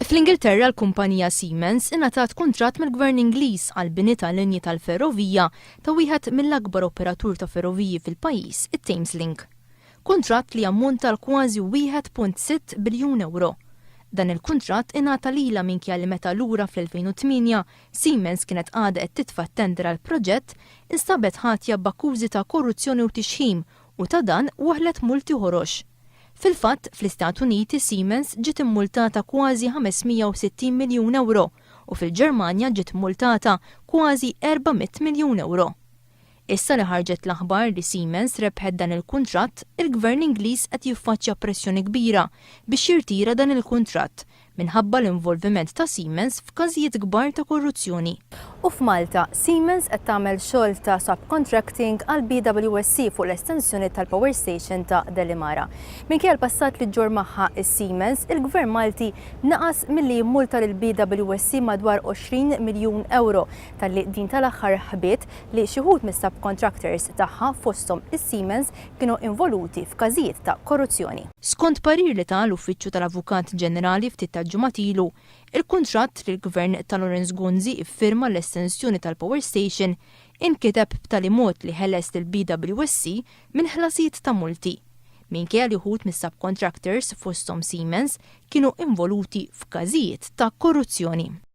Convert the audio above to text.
Fl-Ingilterra l-kumpanija Siemens ingħatat kuntratt mill-Gvern Ingliż għal bini tal-linji tal-ferrovija ta' wieħed mill-akbar operatur ta' ferroviji fil-pajjiż, it-Thameslink. Kuntratt li ammonta l kważi 1.6 biljun euro. Dan il-kuntratt ingħata lilha minkejja li meta lura fl-2008 Siemens kienet għadha qed titfa' tender għal proġett instabet ħatja b'akkużi ta' korruzzjoni u tixħim u ta' dan waħlet multi ħorox. Fil-fatt, fl-Istati Uniti Siemens ġiet immultata kważi 560 miljun euro u fil-Ġermanja ġiet immultata kważi 400 miljun euro. Issa li ħarġet l-aħbar li Siemens rebħet dan il-kuntratt, il-Gvern Ingliż qed jiffaċċja pressjoni kbira biex jirtira dan il-kuntratt minħabba l-involviment ta' Siemens f'każijiet kbar ta' korruzzjoni. U f'Malta, Siemens qed tagħmel xogħol ta' subcontracting għal BWSC fuq l-estensjoni tal-Power Station ta' Delimara. Minkejja l-passat li ġor magħha is-Siemens, il-Gvern Malti naqas milli jimmulta lil BWSC madwar 20 miljun euro talli din tal-aħħar ħbiet li xi wħud mis-subcontractors tagħha fosthom is-Siemens kienu involuti f'każijiet ta' korruzzjoni. Skont parir li ta' l-Uffiċċju tal-Avukat Ġenerali ftit ta' ġimgħatilu, il-kuntratt li l-Gvern ta' Lawrence Gunzi iffirma l-estensjoni tal-Power Station inkiteb b'tali mod li ħeles il-BWSC minn ħlasijiet ta' multi. Minkejja li wħud mis-subcontractors fosthom Siemens kienu involuti f'każijiet ta' korruzzjoni.